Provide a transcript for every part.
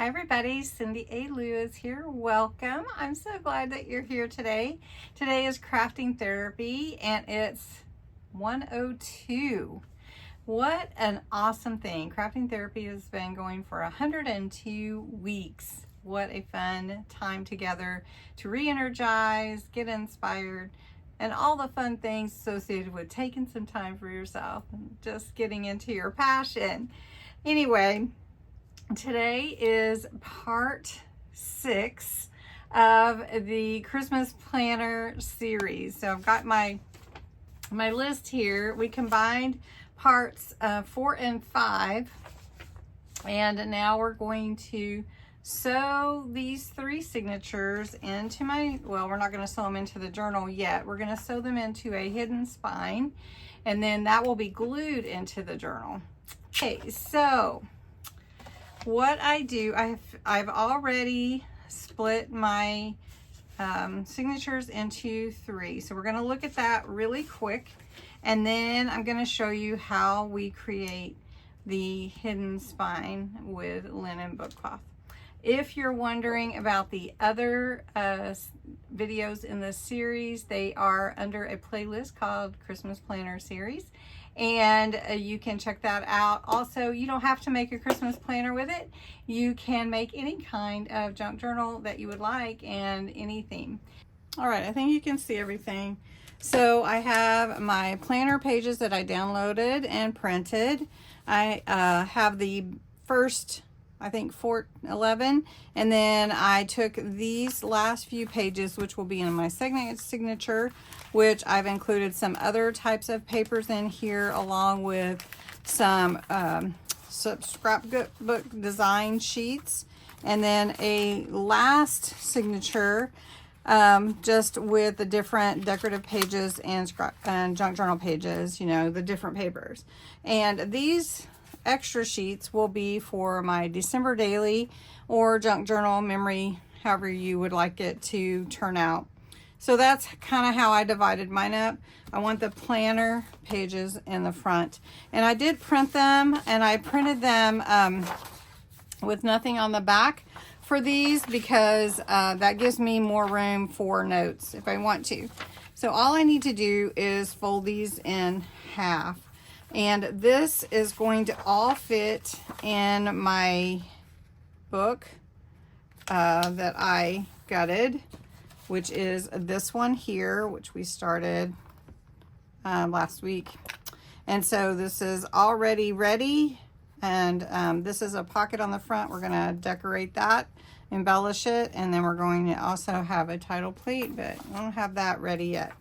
Hi everybody, Cindy A. Lewis here. Welcome. I'm so glad that you're here today. Today is crafting therapy and it's 102. What an awesome thing. Crafting therapy has been going for 102 weeks. What a fun time together to re-energize, get inspired, and all the fun things associated with taking some time for yourself and just getting into your passion. Anyway, today is part 6 of the Christmas planner series. So I've got my list here. We combined parts 4 and 5, and now we're going to sew these 3 signatures into we're not going to sew them into the journal yet. We're going to sew them into a hidden spine, and then that will be glued into the journal. Okay, so what I do, I've already split my signatures into 3. So we're going to look at that really quick, and then I'm going to show you how we create the hidden spine with linen book cloth. If you're wondering about the other videos in this series, they are under a playlist called Christmas Planner Series, and you can check that out. Also, you don't have to make a Christmas planner with it. You can make any kind of junk journal that you would like and any theme. All right, I think you can see everything. So I have my planner pages that I downloaded and printed. I have the first, I think 11, and then I took these last few pages, which will be in my signature, which I've included some other types of papers in here, along with some scrapbook design sheets, and then a last signature just with the different decorative pages and junk journal pages, you know, the different papers. And these extra sheets will be for my December daily or junk journal memory, however you would like it to turn out. So that's kind of how I divided mine up. I want the planner pages in the front, and I did print them, and I printed them with nothing on the back for these because that gives me more room for notes if I want to. So all I need to do is fold these in half. And this is going to all fit in my book that I gutted, which is this one here, which we started last week. And so this is already ready, and this is a pocket on the front. We're going to decorate that, embellish it, and then we're going to also have a title plate, but I don't have that ready yet.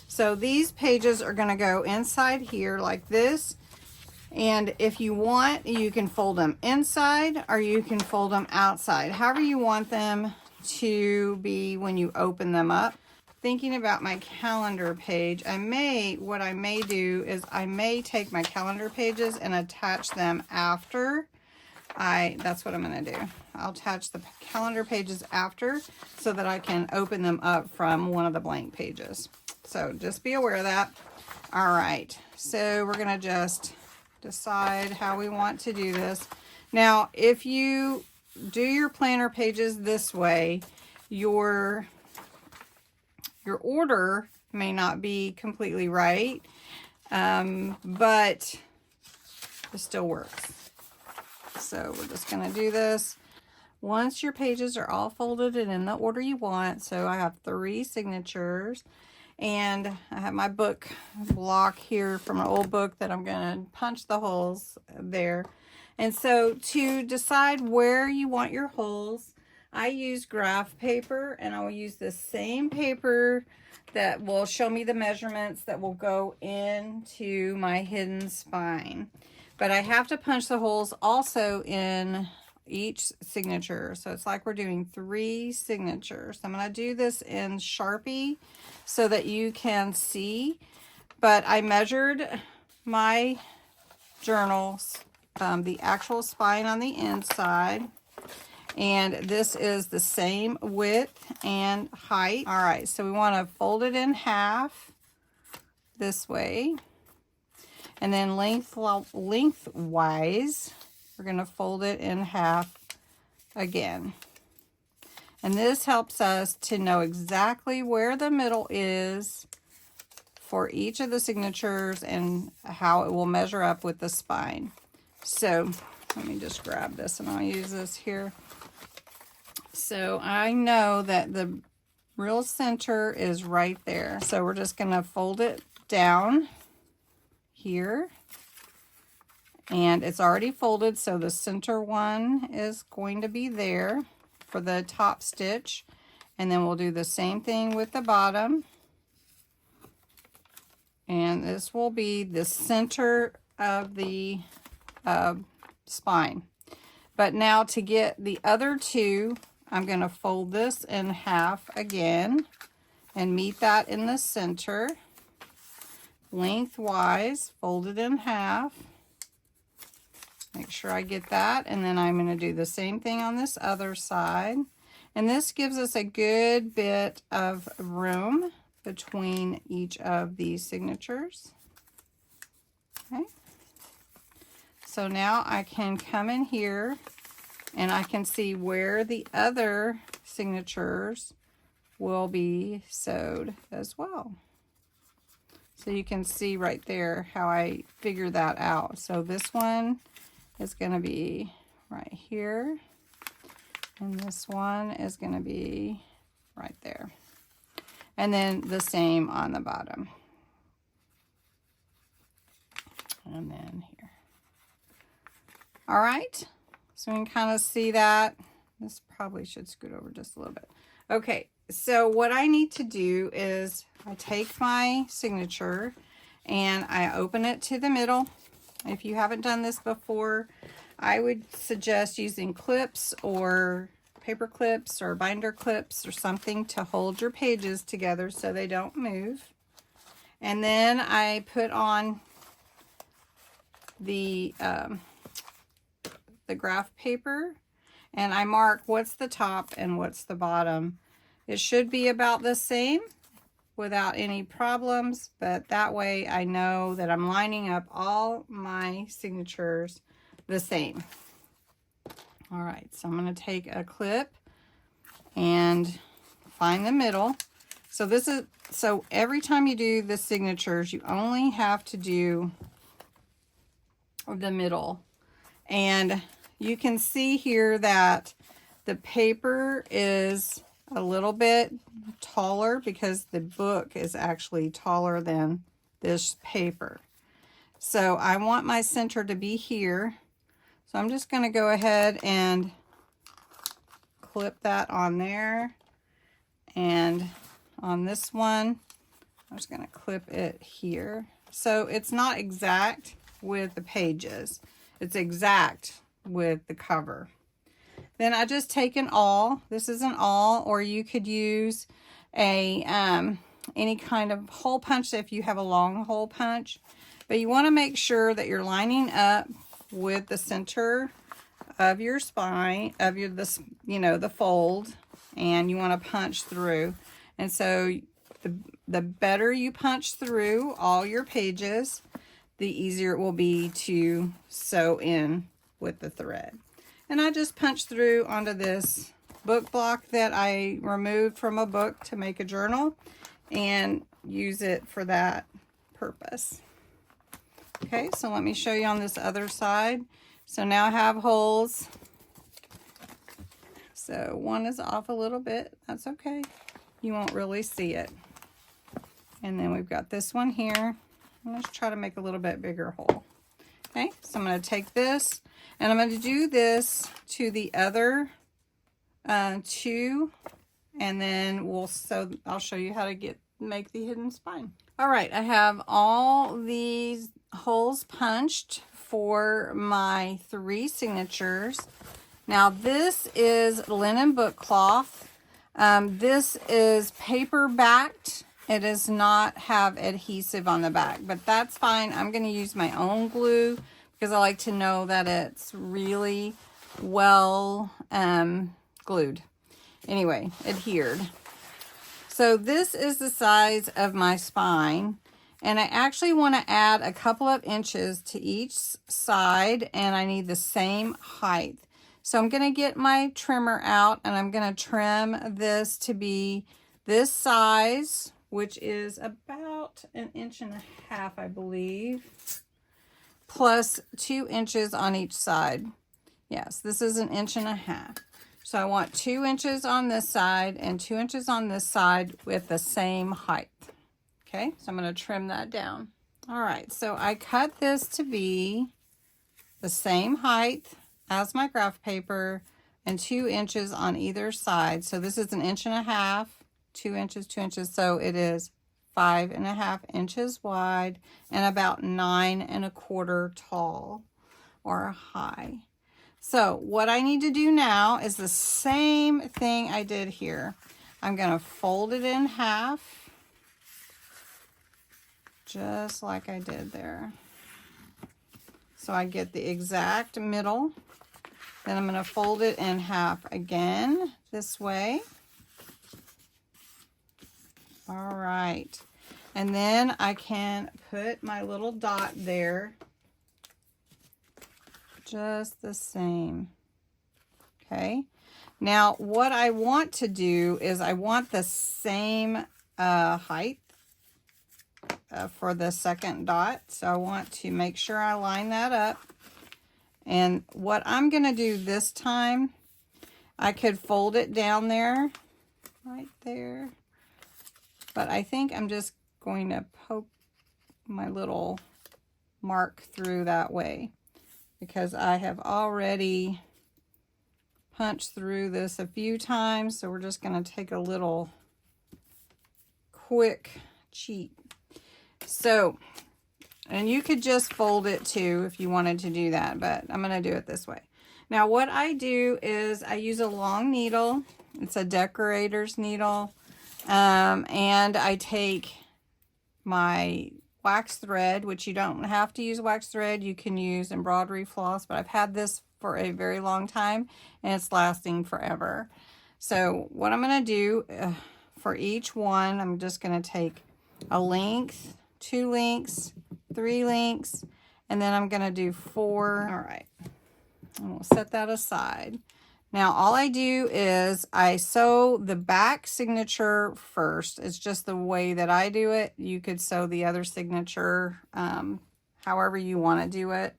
So these pages are going to go inside here like this, and if you want, you can fold them inside or you can fold them outside, however you want them to be when you open them up. Thinking about my calendar page, what I may do is I may take my calendar pages and attach them after that's what I'm going to do. I'll attach the calendar pages after so that I can open them up from one of the blank pages. So just be aware of that. All right, so we're going to just decide how we want to do this. Now, if you do your planner pages this way, your order may not be completely right, but it still works. So we're just going to do this. Once your pages are all folded and in the order you want, so I have 3 signatures, and I have my book block here from an old book that I'm going to punch the holes there. And so to decide where you want your holes, I use graph paper, and I will use the same paper that will show me the measurements that will go into my hidden spine. But I have to punch the holes also in each signature. So it's like we're doing 3 signatures. I'm going to do this in Sharpie so that you can see. But I measured my journals, the actual spine on the inside. And this is the same width and height. All right, so we want to fold it in half this way. And then lengthwise, we're going to fold it in half again. And this helps us to know exactly where the middle is for each of the signatures and how it will measure up with the spine. So let me just grab this and I'll use this here. So I know that the real center is right there. So we're just going to fold it down here. And it's already folded, so the center one is going to be there for the top stitch. And then we'll do the same thing with the bottom. And this will be the center of the spine. But now to get the other two, I'm going to fold this in half again and meet that in the center. Lengthwise, fold it in half. Make sure I get that. And then I'm going to do the same thing on this other side. And this gives us a good bit of room between each of these signatures. Okay. So now I can come in here and I can see where the other signatures will be sewed as well. So you can see right there how I figure that out. So this one is going to be right here, and this one is going to be right there. And then the same on the bottom. And then here. All right, so we can kind of see that. This probably should scoot over just a little bit. Okay, so what I need to do is I take my signature and I open it to the middle. If you haven't done this before, I would suggest using clips or paper clips or binder clips or something to hold your pages together so they don't move. And then I put on the graph paper and I mark what's the top and what's the bottom. It should be about the same without any problems, but that way I know that I'm lining up all my signatures the same. All right, so I'm going to take a clip and find the middle. So this is, so every time you do the signatures, you only have to do the middle. And you can see here that the paper is a little bit taller because the book is actually taller than this paper. So I want my center to be here. So I'm just going to go ahead and clip that on there. And on this one, I'm just going to clip it here. So it's not exact with the pages. It's exact with the cover. Then I just take an awl. This is an awl, or you could use a any kind of hole punch if you have a long hole punch. But you want to make sure that you're lining up with the center of your spine, of your the fold, and you want to punch through. And so the better you punch through all your pages, the easier it will be to sew in with the thread. And I just punch through onto this book block that I removed from a book to make a journal and use it for that purpose. Okay, so let me show you on this other side. So now I have holes. So one is off a little bit. That's okay. You won't really see it. And then we've got this one here. I'm going to try to make a little bit bigger hole. Okay, so I'm going to take this and I'm going to do this to the other two, and then I'll show you how to make the hidden spine. All right, I have all these holes punched for my 3 signatures. Now this is linen book cloth. This is paper backed. It does not have adhesive on the back, but that's fine. I'm going to use my own glue because I like to know that it's really well glued. Anyway, adhered. So this is the size of my spine, and I actually want to add a couple of inches to each side, and I need the same height. So I'm going to get my trimmer out and I'm going to trim this to be this size, which is about 1.5 inches, I believe, plus 2 inches on each side. Yes, this is 1.5 inches. So I want 2 inches on this side and 2 inches on this side with the same height. Okay, so I'm going to trim that down. All right, so I cut this to be the same height as my graph paper and 2 inches on either side. So this is 1.5 inches, 2 inches, 2 inches. So it is 5.5 inches wide and about 9.25 tall or high. So what I need to do now is the same thing I did here. I'm going to fold it in half, just like I did there. So I get the exact middle. Then I'm going to fold it in half again this way. All right. And then I can put my little dot there just the same. Okay. Now what I want to do is I want the same height for the second dot. So I want to make sure I line that up. And what I'm going to do this time, I could fold it down there, right there. But I think I'm just going to poke my little mark through that way, because I have already punched through this a few times. So we're just going to take a little quick cheat. So, and you could just fold it too if you wanted to do that, but I'm going to do it this way. Now what I do is I use a long needle. It's a decorator's needle. And I take my wax thread, which you don't have to use wax thread. You can use embroidery floss, but I've had this for a very long time and it's lasting forever. So what I'm going to do for each one, I'm just going to take a length, 2 lengths, 3 lengths, and then I'm going to do 4. All right. And we'll set that aside. Now all I do is I sew the back signature first. It's just the way that I do it. You could sew the other signature however you want to do it.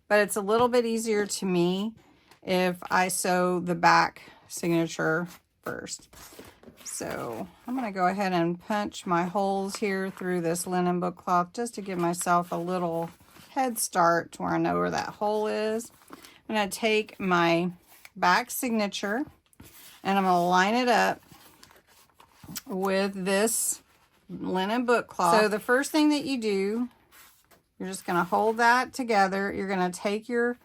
But it's a little bit easier to me if I sew the back signature first. So I'm going to go ahead and punch my holes here through this linen book cloth just to give myself a little head start to where I know where that hole is. I'm going to take my back signature and I'm going to line it up with this linen book cloth. So the first thing that you do, you're just going to hold that together. You're going to take your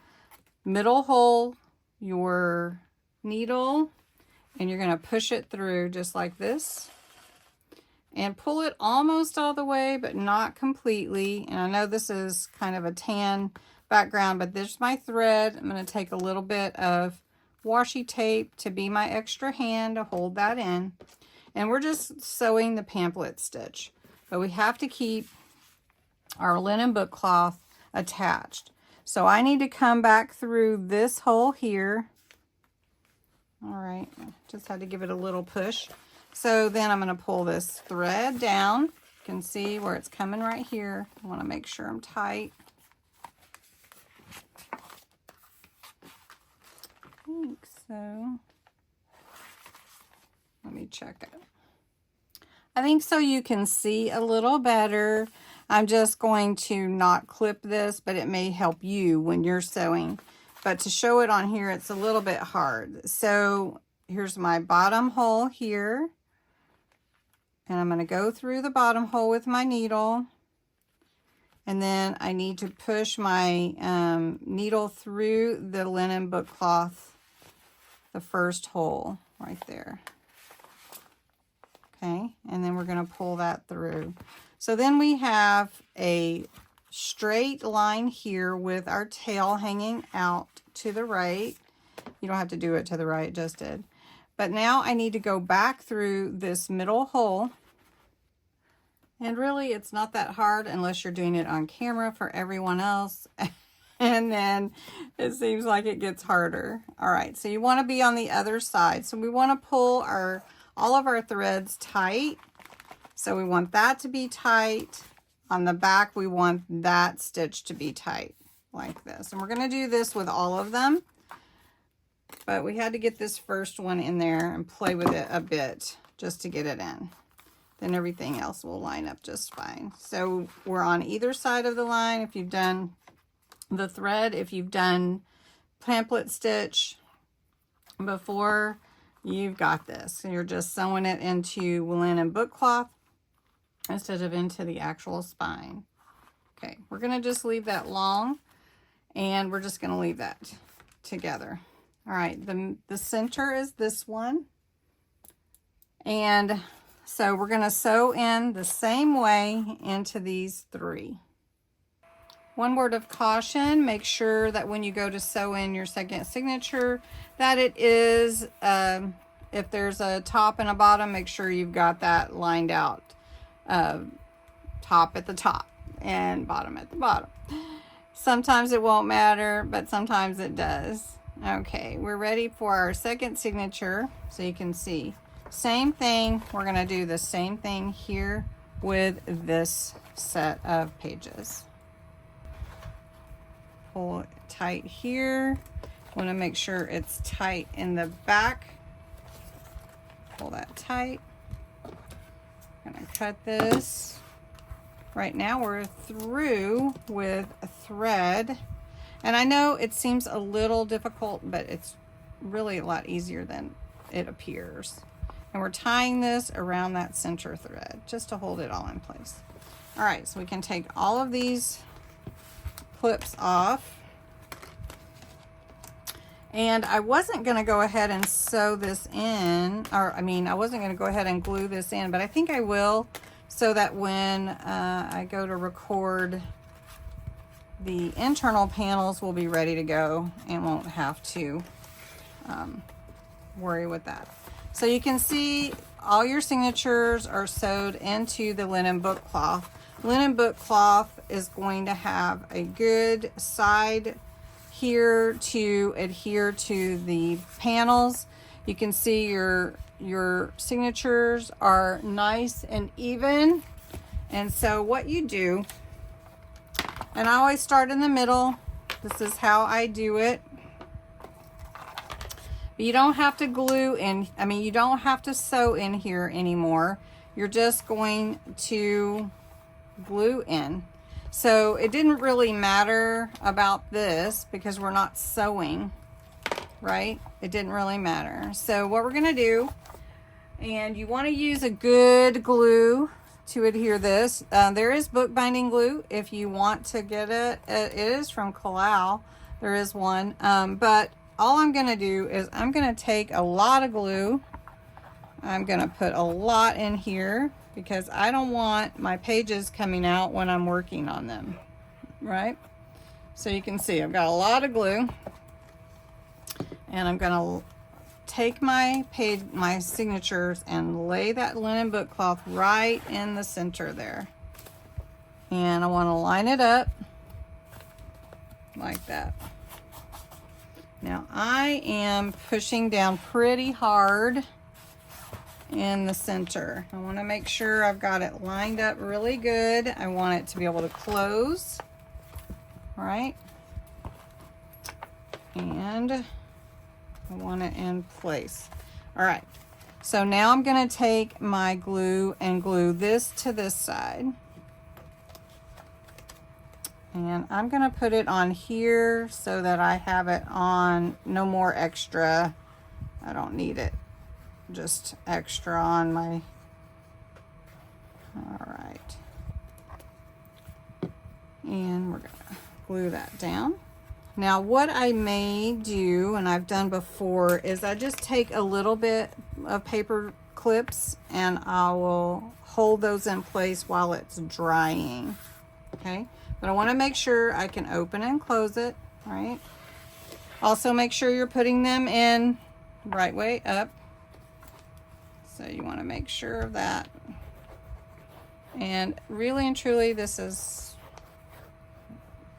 middle hole, your needle, and you're going to push it through just like this and pull it almost all the way, but not completely. And I know this is kind of a tan background, but there's my thread. I'm going to take a little bit of washi tape to be my extra hand to hold that in. And we're just sewing the pamphlet stitch, but we have to keep our linen book cloth attached. So I need to come back through this hole here. All right, just had to give it a little push. So then I'm going to pull this thread down. You can see where it's coming right here. I want to make sure I'm tight. I think so. Let me check it. I think so you can see a little better. I'm just going to not clip this, but it may help you when you're sewing. But to show it on here, it's a little bit hard. So here's my bottom hole here. And I'm going to go through the bottom hole with my needle. And then I need to push my needle through the linen book cloth, the first hole right there. Okay, and then we're going to pull that through. So then we have a straight line here with our tail hanging out to the right. You don't have to do it to the right, it just did. But now I need to go back through this middle hole. And really, it's not that hard unless you're doing it on camera for everyone else. and then it seems like it gets harder. All right, so you want to be on the other side. So we want to pull all of our threads tight. So we want that to be tight. On the back, we want that stitch to be tight like this. And we're going to do this with all of them. But we had to get this first one in there and play with it a bit just to get it in. Then everything else will line up just fine. So we're on either side of the line. If you've done the thread, if you've done pamphlet stitch before, you've got this. And you're just sewing it into linen book cloth instead of into the actual spine. Okay, we're going to just leave that long, and we're just going to leave that together. All right, the center is this one. And so we're going to sew in the same way into these three. One word of caution, make sure that when you go to sew in your second signature, that it is, if there's a top and a bottom, make sure you've got that lined out. Top at the top and bottom at the bottom. Sometimes it won't matter, but sometimes it does. Okay, we're ready for our second signature. So you can see, same thing. We're going to do the same thing here with this set of pages. Pull it tight here. Want to make sure it's tight in the back. Pull that tight. I'm going to cut this. Right now we're through with a thread. And I know it seems a little difficult, but it's really a lot easier than it appears. And we're tying this around that center thread just to hold it all in place. All right, so we can take all of these clips off. And I wasn't going to go ahead and sew this in, or I wasn't going to go ahead and glue this in, but I think I will, so that when I go to record, the internal panels will be ready to go and won't have to worry with that. So you can see all your signatures are sewed into the linen book cloth. Linen book cloth is going to have a good side here to adhere to the panels. You can see your signatures are nice and even. And so what you do, and I always start in the middle. This is how I do it. But you don't have to glue in, you don't have to sew in here anymore. You're just going to glue in. So it didn't really matter about this because we're not sewing, right? It didn't really matter. So what we're gonna do, and you wanna use a good glue to adhere this. There is bookbinding glue if you want to get it. It is from Kalau. There is one, but all I'm gonna do is I'm gonna take a lot of glue. I'm gonna put a lot in here because I don't want my pages coming out when I'm working on them, right? So you can see I've got a lot of glue, and I'm gonna take my signatures and lay that linen book cloth right in the center there. And I wanna line it up like that. Now I am pushing down pretty hard in the center. I want to make sure I've got it lined up really good. I want it to be able to close, right? And I want it in place. All right, so now I'm going to take my glue and glue this to this side. And I'm going to put it on here so that I have it on, no more extra. I don't need it. Just extra on my, all right. And we're gonna glue that down. Now what I may do, and I've done before, is I just take a little bit of paper clips and I will hold those in place while it's drying, okay? But I wanna make sure I can open and close it, right? Also make sure you're putting them in right way up. So you want to make sure of that. And really and truly, this is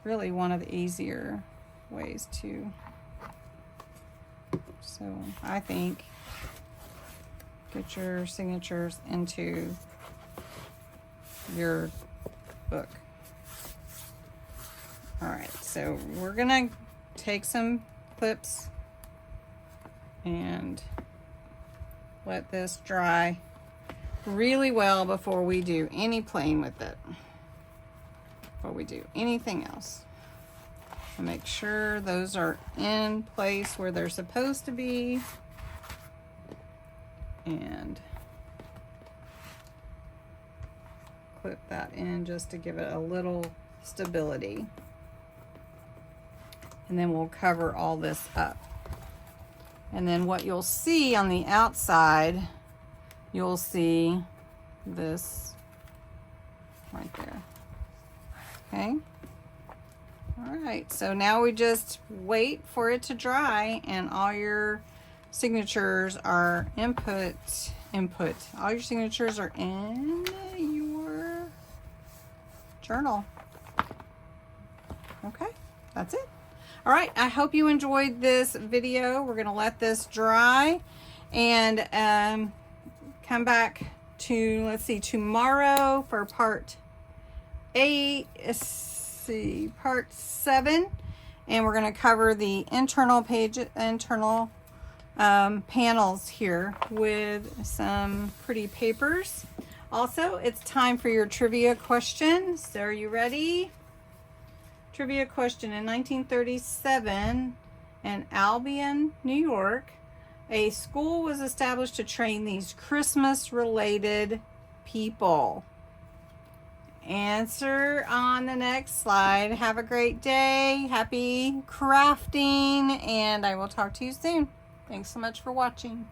really one of the easier ways to. So I think get your signatures into your book. All right, so we're gonna take some clips and let this dry really well before we do any playing with it, before we do anything else. And make sure those are in place where they're supposed to be. And clip that in just to give it a little stability. And then we'll cover all this up. And then what you'll see on the outside, you'll see this right there. Okay. All right, so now we just wait for it to dry and all your signatures are all your signatures are in your journal. Okay, that's it. All right, I hope you enjoyed this video. We're gonna let this dry and come back to, let's see, tomorrow for part 8, part 7, and we're gonna cover the internal panels here with some pretty papers. Also, it's time for your trivia question. So are you ready? Trivia question. In 1937, in Albion, New York, a school was established to train these Christmas-related people. Answer on the next slide. Have a great day. Happy crafting, and I will talk to you soon. Thanks so much for watching.